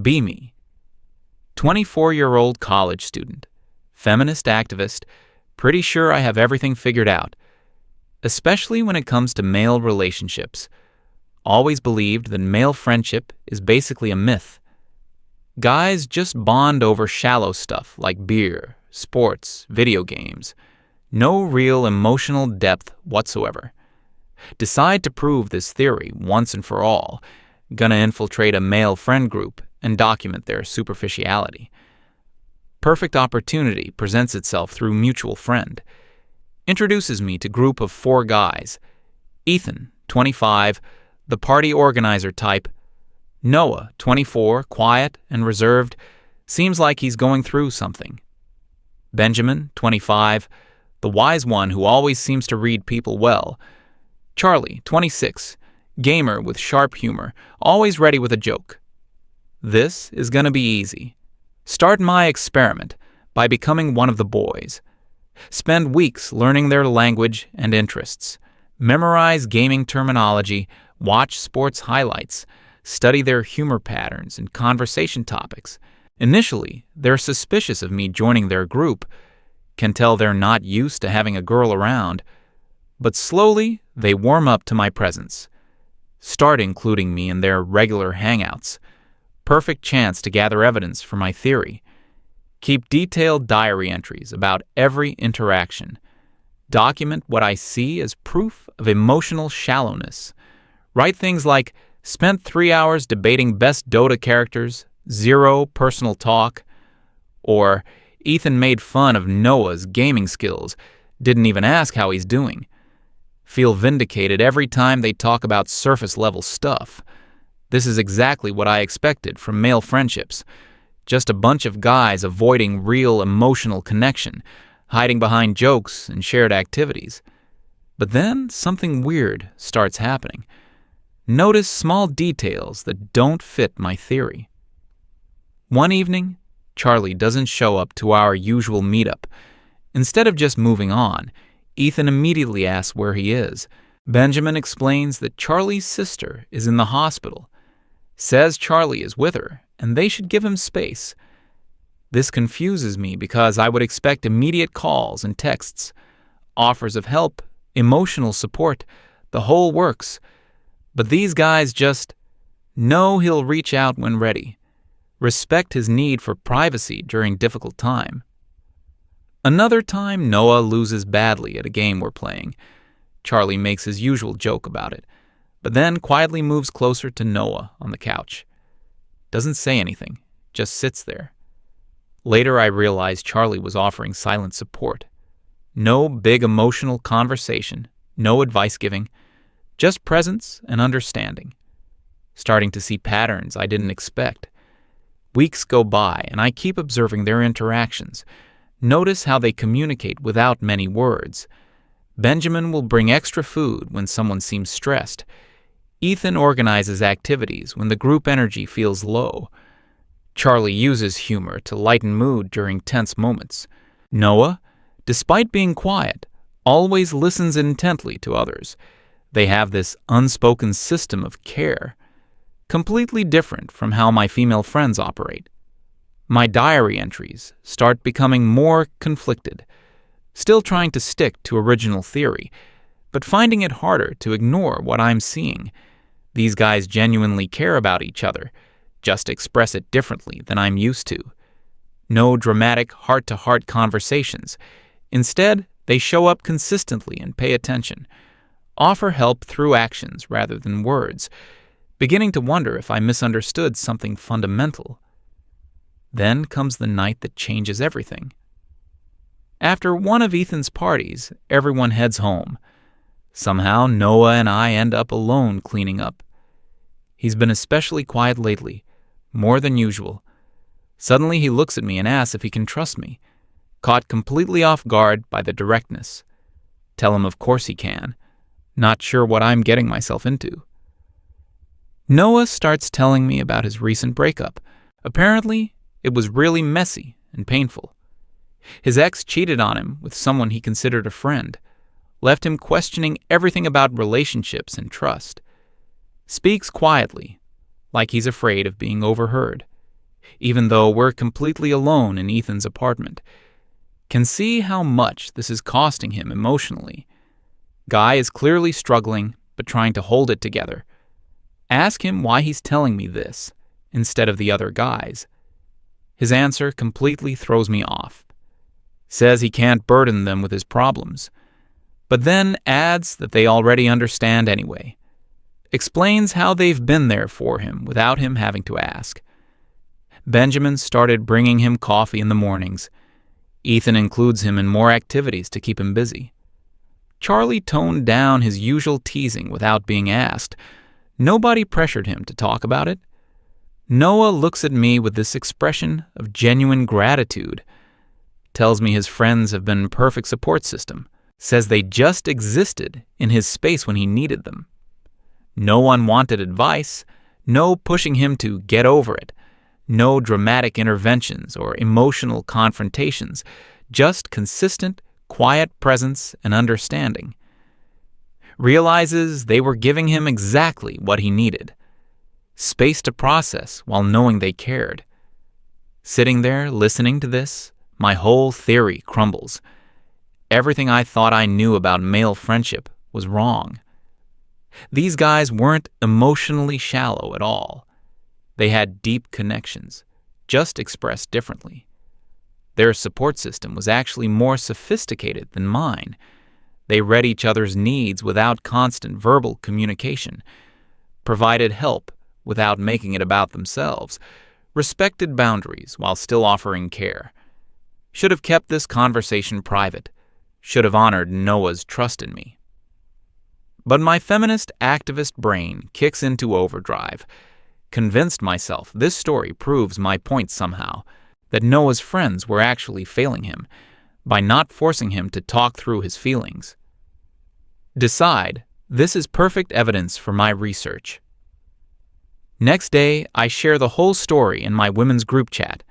be me. 24-year-old college student, feminist activist, pretty sure I have everything figured out, especially when it comes to male relationships. Always believed that male friendship is basically a myth. Guys just bond over shallow stuff like beer, sports, video games. No real emotional depth whatsoever. Decide to prove this theory once and for all. Gonna infiltrate a male friend group and document their superficiality. Perfect opportunity presents itself through mutual friend. Introduces me to group of 4 guys. Ethan, 25, the party organizer type. Noah, 24, quiet and reserved, seems like he's going through something. Benjamin, 25, the wise one who always seems to read people well. Charlie, 26, gamer with sharp humor, always ready with a joke. This is gonna be easy. Start my experiment by becoming one of the boys. Spend weeks learning their language and interests. Memorize gaming terminology, watch sports highlights, study their humor patterns and conversation topics. Initially, they're suspicious of me joining their group, can tell they're not used to having a girl around, but slowly they warm up to my presence. Start including me in their regular hangouts. Perfect chance to gather evidence for my theory. Keep detailed diary entries about every interaction. Document what I see as proof of emotional shallowness. Write things like, spent 3 hours debating best Dota characters, 0 personal talk, or Ethan made fun of Noah's gaming skills, didn't even ask how he's doing. Feel vindicated every time they talk about surface-level stuff. This is exactly what I expected from male friendships. Just a bunch of guys avoiding real emotional connection, hiding behind jokes and shared activities. But then something weird starts happening. Notice small details that don't fit my theory. One evening, Charlie doesn't show up to our usual meetup. Instead of just moving on, Ethan immediately asks where he is. Benjamin explains that Charlie's sister is in the hospital. Says Charlie is with her, and they should give him space. This confuses me because I would expect immediate calls and texts, offers of help, emotional support, the whole works. But these guys just know he'll reach out when ready. Respect his need for privacy during difficult time. Another time, Noah loses badly at a game we're playing. Charlie makes his usual joke about it, but then quietly moves closer to Noah on the couch. Doesn't say anything, just sits there. Later I realized Charlie was offering silent support. No big emotional conversation, no advice giving, just presence and understanding. Starting to see patterns I didn't expect. Weeks go by and I keep observing their interactions. Notice how they communicate without many words. Benjamin will bring extra food when someone seems stressed. Ethan organizes activities when the group energy feels low. Charlie uses humor to lighten mood during tense moments. Noah, despite being quiet, always listens intently to others. They have this unspoken system of care, completely different from how my female friends operate. My diary entries start becoming more conflicted, still trying to stick to original theory, but finding it harder to ignore what I'm seeing. These guys genuinely care about each other, just express it differently than I'm used to. No dramatic heart-to-heart conversations. Instead, they show up consistently and pay attention. Offer help through actions rather than words, beginning to wonder if I misunderstood something fundamental. Then comes the night that changes everything. After one of Ethan's parties, everyone heads home. Somehow, Noah and I end up alone cleaning up. He's been especially quiet lately, more than usual. Suddenly he looks at me and asks if he can trust me, caught completely off guard by the directness. Tell him of course he can, not sure what I'm getting myself into. Noah starts telling me about his recent breakup. Apparently, it was really messy and painful. His ex cheated on him with someone he considered a friend, left him questioning everything about relationships and trust. Speaks quietly, like he's afraid of being overheard. even though we're completely alone in Ethan's apartment. Can see how much this is costing him emotionally. Guy is clearly struggling, but trying to hold it together. Ask him why he's telling me this, instead of the other guys. His answer completely throws me off. Says he can't burden them with his problems, but then adds that they already understand anyway. Explains how they've been there for him without him having to ask. Benjamin started bringing him coffee in the mornings. Ethan includes him in more activities to keep him busy. Charlie toned down his usual teasing without being asked. Nobody pressured him to talk about it. Noah looks at me with this expression of genuine gratitude. Tells me his friends have been a perfect support system. Says they just existed in his space when he needed them. No unwanted advice. No pushing him to get over it. No dramatic interventions or emotional confrontations. Just consistent, quiet presence and understanding. Realizes they were giving him exactly what he needed. Space to process while knowing they cared. Sitting there listening to this, my whole theory crumbles. Everything I thought I knew about male friendship was wrong. These guys weren't emotionally shallow at all. They had deep connections, just expressed differently. Their support system was actually more sophisticated than mine. They read each other's needs without constant verbal communication, provided help without making it about themselves, respected boundaries while still offering care. Should have kept this conversation private, should have honored Noah's trust in me. But my feminist activist brain kicks into overdrive. Convinced myself this story proves my point somehow, that Noah's friends were actually failing him by not forcing him to talk through his feelings. Decide this is perfect evidence for my research. Next day, I share the whole story in my women's group chat.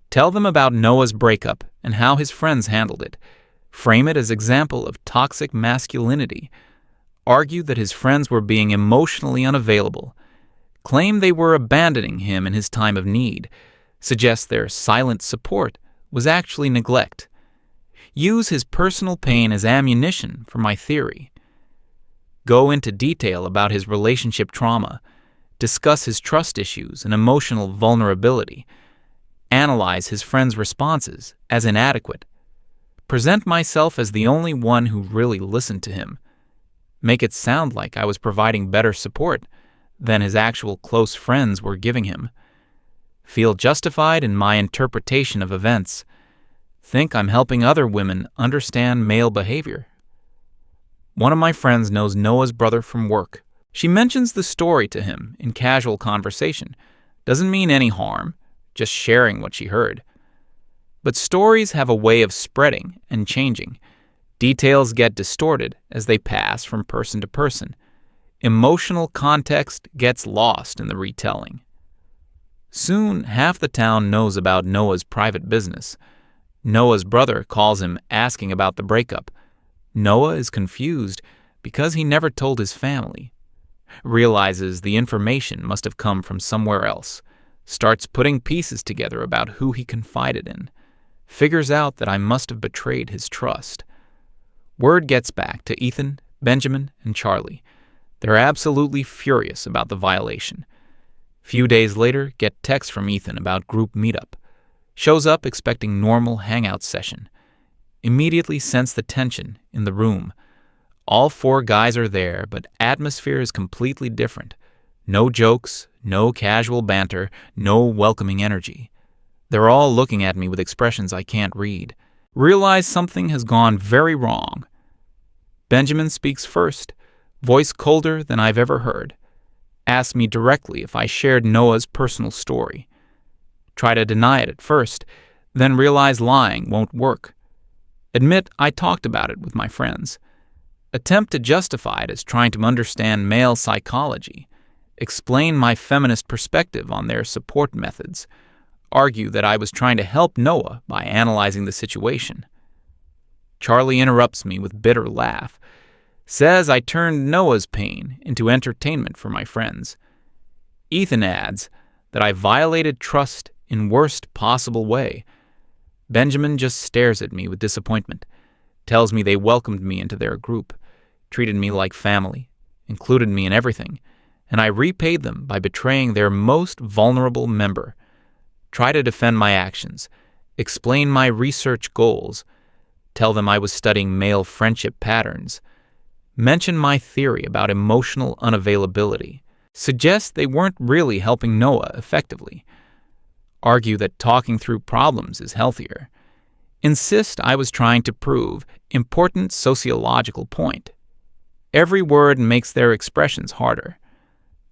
Tell them about Noah's breakup and how his friends handled it. Frame it as example of toxic masculinity. Argue that his friends were being emotionally unavailable. Claim they were abandoning him in his time of need. Suggest their silent support was actually neglect. Use his personal pain as ammunition for my theory. Go into detail about his relationship trauma. Discuss his trust issues and emotional vulnerability. Analyze his friends' responses as inadequate. Present myself as the only one who really listened to him. Make it sound like I was providing better support than his actual close friends were giving him. Feel justified in my interpretation of events. Think I'm helping other women understand male behavior. One of my friends knows Noah's brother from work. She mentions the story to him in casual conversation. Doesn't mean any harm, just sharing what she heard. But stories have a way of spreading and changing. Details get distorted as they pass from person to person. Emotional context gets lost in the retelling. Soon, half the town knows about Noah's private business. Noah's brother calls him asking about the breakup. Noah is confused because he never told his family. Realizes the information must have come from somewhere else. Starts putting pieces together about who he confided in. Figures out that I must have betrayed his trust. Word gets back to Ethan, Benjamin, and Charlie. They're absolutely furious about the violation. Few days later, get text from Ethan about group meetup. Shows up expecting normal hangout session. Immediately sense the tension in the room. All 4 guys are there, but atmosphere is completely different. No jokes, no casual banter, no welcoming energy. They're all looking at me with expressions I can't read. Realize something has gone very wrong. Benjamin speaks first, voice colder than I've ever heard. Asks me directly if I shared Noah's personal story. Try to deny it at first, then realize lying won't work. Admit I talked about it with my friends. Attempt to justify it as trying to understand male psychology. Explain my feminist perspective on their support methods. Argue that I was trying to help Noah by analyzing the situation. Charlie interrupts me with bitter laugh. Says I turned Noah's pain into entertainment for my friends. Ethan adds that I violated trust in worst possible way. Benjamin just stares at me with disappointment, tells me they welcomed me into their group, treated me like family, included me in everything, and I repaid them by betraying their most vulnerable member. Try to defend my actions, explain my research goals, tell them I was studying male friendship patterns, mention my theory about emotional unavailability, suggest they weren't really helping Noah effectively, argue that talking through problems is healthier, insist I was trying to prove important sociological point. Every word makes their expressions harder.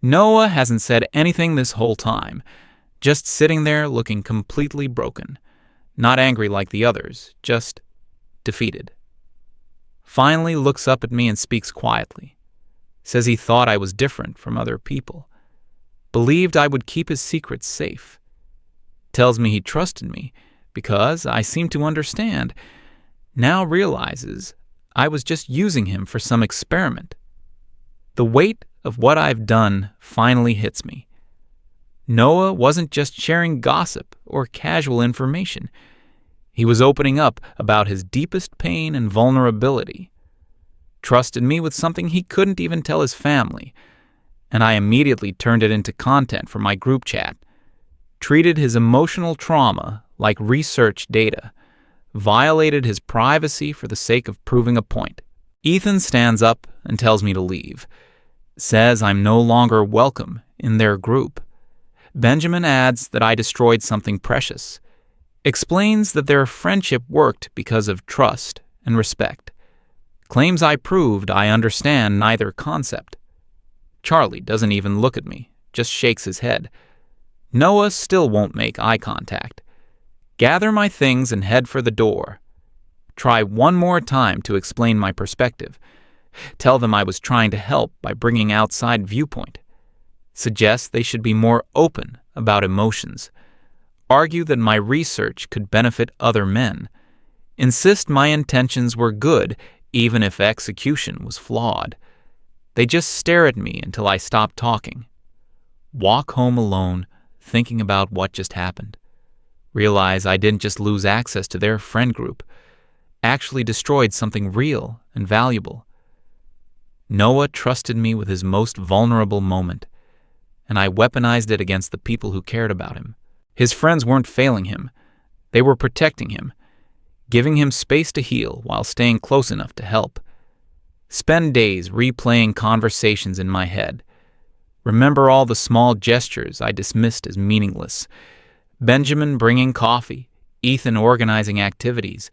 Noah hasn't said anything this whole time, just sitting there looking completely broken, not angry like the others, just defeated. Finally looks up at me and speaks quietly. Says he thought I was different from other people. Believed I would keep his secrets safe. Tells me he trusted me because I seemed to understand. Now realizes I was just using him for some experiment. The weight of what I've done finally hits me. Noah wasn't just sharing gossip or casual information. He was opening up about his deepest pain and vulnerability. Trusted me with something he couldn't even tell his family, and I immediately turned it into content for my group chat. Treated his emotional trauma like research data, violated his privacy for the sake of proving a point. Ethan stands up and tells me to leave. Says I'm no longer welcome in their group. Benjamin adds that I destroyed something precious. Explains that their friendship worked because of trust and respect. Claims I proved I understand neither concept. Charlie doesn't even look at me, just shakes his head. Noah still won't make eye contact. Gather my things and head for the door. Try one more time to explain my perspective. Tell them I was trying to help by bringing outside viewpoint. Suggest they should be more open about emotions. Argue that my research could benefit other men. Insist my intentions were good even if execution was flawed. They just stare at me until I stop talking. Walk home alone, thinking about what just happened. Realize I didn't just lose access to their friend group, actually destroyed something real and valuable. Noah trusted me with his most vulnerable moment, and I weaponized it against the people who cared about him. His friends weren't failing him. They were protecting him, giving him space to heal while staying close enough to help. Spend days replaying conversations in my head. Remember all the small gestures I dismissed as meaningless. Benjamin bringing coffee, Ethan organizing activities,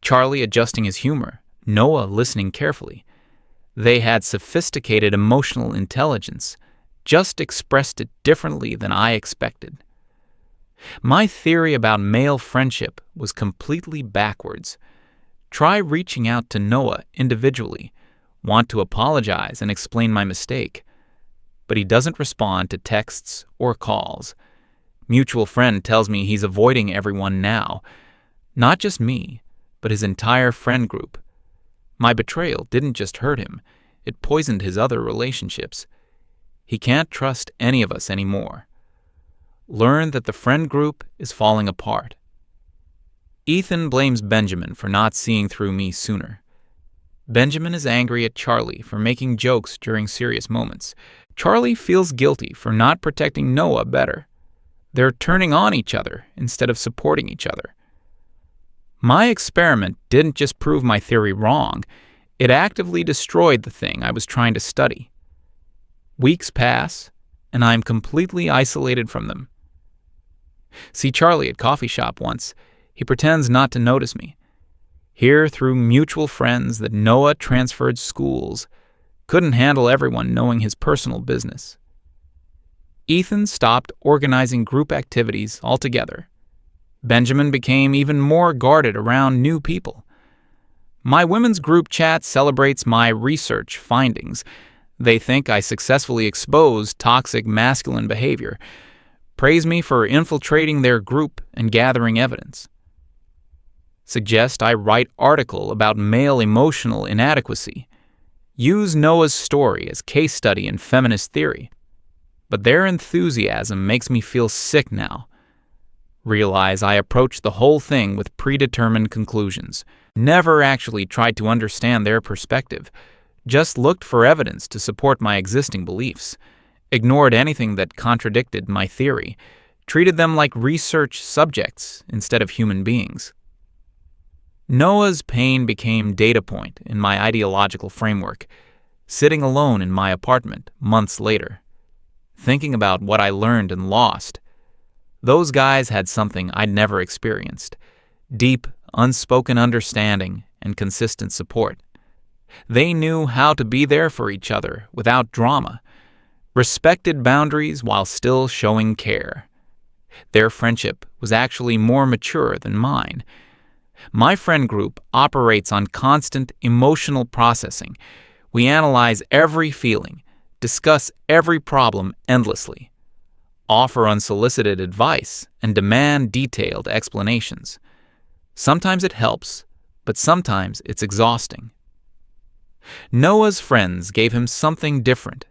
Charlie adjusting his humor, Noah listening carefully. They had sophisticated emotional intelligence, just expressed it differently than I expected. My theory about male friendship was completely backwards. Try reaching out to Noah individually, want to apologize and explain my mistake. But he doesn't respond to texts or calls. Mutual friend tells me he's avoiding everyone now. Not just me, but his entire friend group. My betrayal didn't just hurt him, it poisoned his other relationships. He can't trust any of us anymore. Learn that the friend group is falling apart. Ethan blames Benjamin for not seeing through me sooner. Benjamin is angry at Charlie for making jokes during serious moments. Charlie feels guilty for not protecting Noah better. They're turning on each other instead of supporting each other. My experiment didn't just prove my theory wrong, it actively destroyed the thing I was trying to study. Weeks pass, and I'm completely isolated from them. See Charlie at coffee shop once. He pretends not to notice me. Hear through mutual friends that Noah transferred schools. Couldn't handle everyone knowing his personal business. Ethan stopped organizing group activities altogether. Benjamin became even more guarded around new people. My women's group chat celebrates my research findings. They think I successfully exposed toxic masculine behavior, praise me for infiltrating their group and gathering evidence. Suggest I write article about male emotional inadequacy. Use Noah's story as case study in feminist theory. But their enthusiasm makes me feel sick now. realize I approached the whole thing with predetermined conclusions. Never actually tried to understand their perspective, just looked for evidence to support my existing beliefs, ignored anything that contradicted my theory, treated them like research subjects instead of human beings. Noah's pain became data point in my ideological framework, sitting alone in my apartment months later, thinking about what I learned and lost. Those guys had something I'd never experienced: deep, unspoken understanding and consistent support. They knew how to be there for each other without drama, respected boundaries while still showing care. Their friendship was actually more mature than mine. My friend group operates on constant emotional processing. We analyze every feeling, discuss every problem endlessly, offer unsolicited advice, and demand detailed explanations. Sometimes it helps, but sometimes it's exhausting. Noah's friends gave him something different: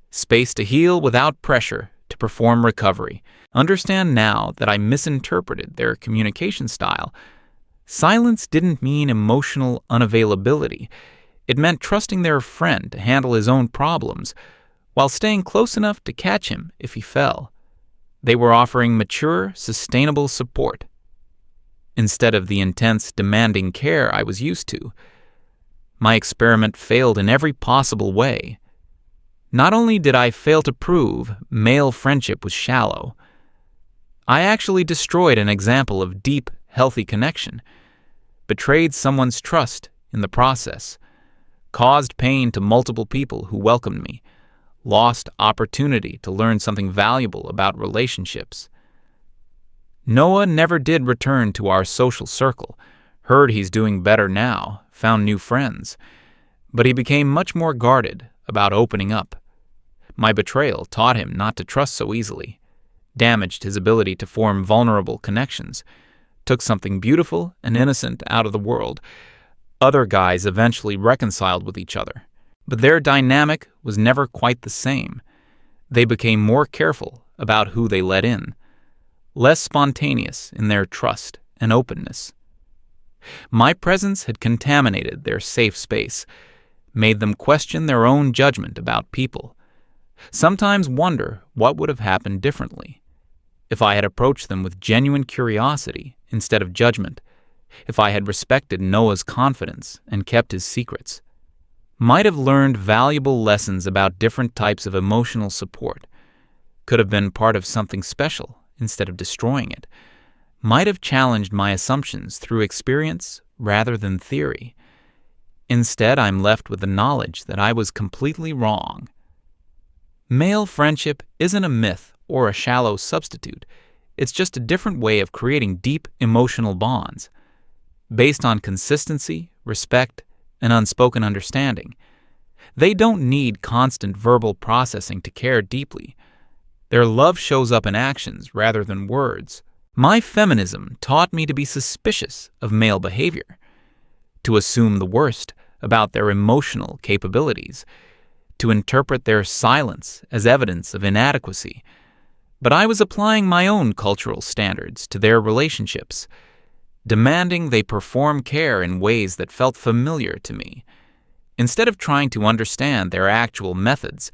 space to heal without pressure to perform recovery. Understand now that I misinterpreted their communication style. Silence didn't mean emotional unavailability. It meant trusting their friend to handle his own problems, while staying close enough to catch him if he fell. They were offering mature, sustainable support, instead of the intense, demanding care I was used to. My experiment failed in every possible way. Not only did I fail to prove male friendship was shallow, I actually destroyed an example of deep, healthy connection, betrayed someone's trust in the process, caused pain to multiple people who welcomed me, lost opportunity to learn something valuable about relationships. Noah never did return to our social circle, heard he's doing better now, found new friends, but he became much more guarded about opening up. My betrayal taught him not to trust so easily, damaged his ability to form vulnerable connections, took something beautiful and innocent out of the world. Other guys eventually reconciled with each other, but their dynamic was never quite the same. They became more careful about who they let in, less spontaneous in their trust and openness. My presence had contaminated their safe space, made them question their own judgment about people, sometimes wonder what would have happened differently if I had approached them with genuine curiosity instead of judgment, if I had respected Noah's confidence and kept his secrets. Might have learned valuable lessons about different types of emotional support, could have been part of something special instead of destroying it, might have challenged my assumptions through experience rather than theory. Instead, I'm left with the knowledge that I was completely wrong. Male friendship isn't a myth or a shallow substitute. It's just a different way of creating deep emotional bonds, based on consistency, respect, and unspoken understanding. They don't need constant verbal processing to care deeply. Their love shows up in actions rather than words. My feminism taught me to be suspicious of male behavior, to assume the worst about their emotional capabilities, to interpret their silence as evidence of inadequacy. But I was applying my own cultural standards to their relationships, demanding they perform care in ways that felt familiar to me. Instead of trying to understand their actual methods,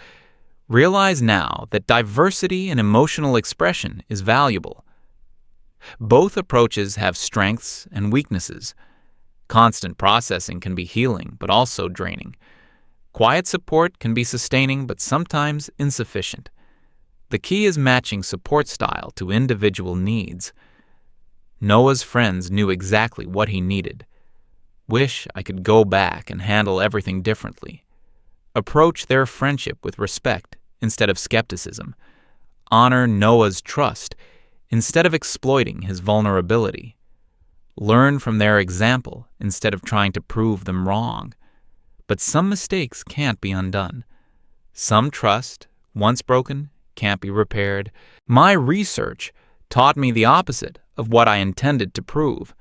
realize now that diversity in emotional expression is valuable. Both approaches have strengths and weaknesses. Constant processing can be healing, but also draining. Quiet support can be sustaining, but sometimes insufficient. The key is matching support style to individual needs. Noah's friends knew exactly what he needed. Wish I could go back and handle everything differently. Approach their friendship with respect instead of skepticism. Honor Noah's trust instead of exploiting his vulnerability. Learn from their example instead of trying to prove them wrong. But some mistakes can't be undone. Some trust, once broken, can't be repaired. My research taught me the opposite of what I intended to prove.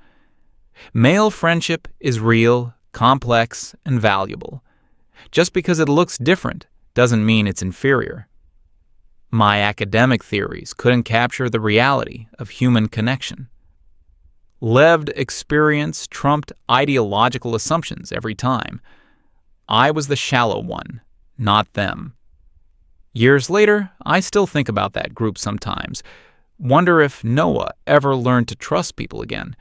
Male friendship is real, complex, and valuable. Just because it looks different doesn't mean it's inferior. My academic theories couldn't capture the reality of human connection. Lived experience trumped ideological assumptions every time. I was the shallow one, not them. Years later, I still think about that group sometimes. Wonder if Noah ever learned to trust people again,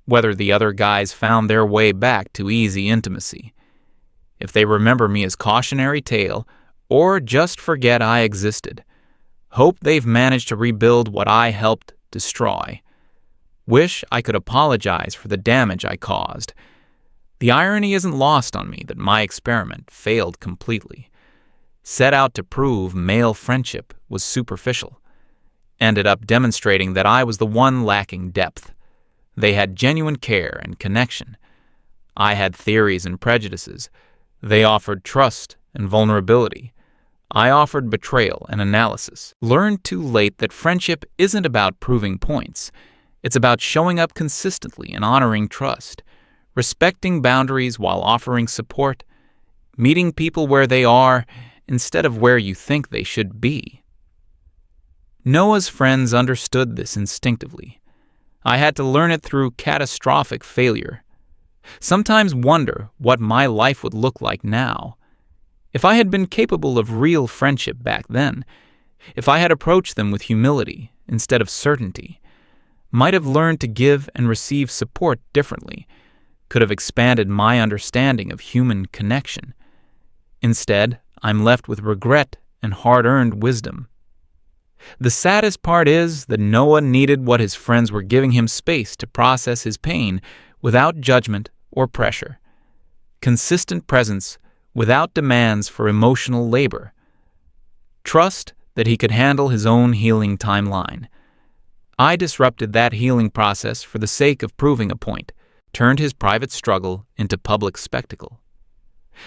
whether the other guys found their way back to easy intimacy. If they remember me as cautionary tale, or just forget I existed. Hope they've managed to rebuild what I helped destroy. Wish I could apologize for the damage I caused. The irony isn't lost on me that my experiment failed completely. Set out to prove male friendship was superficial. Ended up demonstrating that I was the one lacking depth. They had genuine care and connection. I had theories and prejudices. They offered trust and vulnerability. I offered betrayal and analysis. Learned too late that friendship isn't about proving points. It's about showing up consistently and honoring trust, respecting boundaries while offering support, meeting people where they are instead of where you think they should be. Noah's friends understood this instinctively. I had to learn it through catastrophic failure. Sometimes wonder what my life would look like now. If I had been capable of real friendship back then, if I had approached them with humility instead of certainty, might have learned to give and receive support differently, could have expanded my understanding of human connection. Instead, I'm left with regret and hard-earned wisdom. The saddest part is that Noah needed what his friends were giving him space to process his pain without judgment or pressure. Consistent presence without demands for emotional labor. Trust that he could handle his own healing timeline. I disrupted that healing process for the sake of proving a point, turned his private struggle into public spectacle.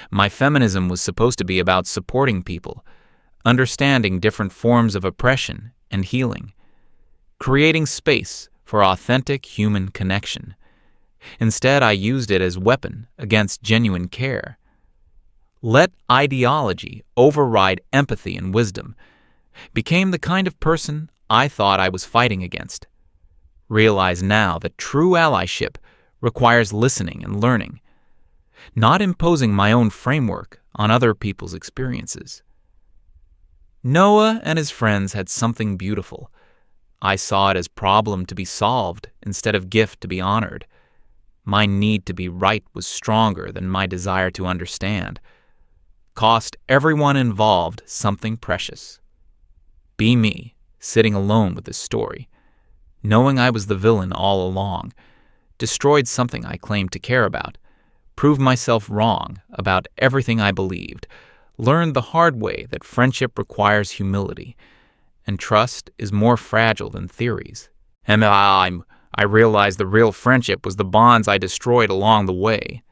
My feminism was supposed to be about supporting people, understanding different forms of oppression and healing, creating space for authentic human connection. Instead, I used it as a weapon against genuine care. Let ideology override empathy and wisdom. Became the kind of person I thought I was fighting against. Realize now that true allyship requires listening and learning, not imposing my own framework on other people's experiences. Noah and his friends had something beautiful. I saw it as problem to be solved instead of gift to be honored. My need to be right was stronger than my desire to understand. Cost everyone involved something precious. Be me, sitting alone with this story, knowing I was the villain all along, destroyed something I claimed to care about, proved myself wrong about everything I believed, learned the hard way that friendship requires humility, and trust is more fragile than theories. And I realized the real friendship was the bonds I destroyed along the way.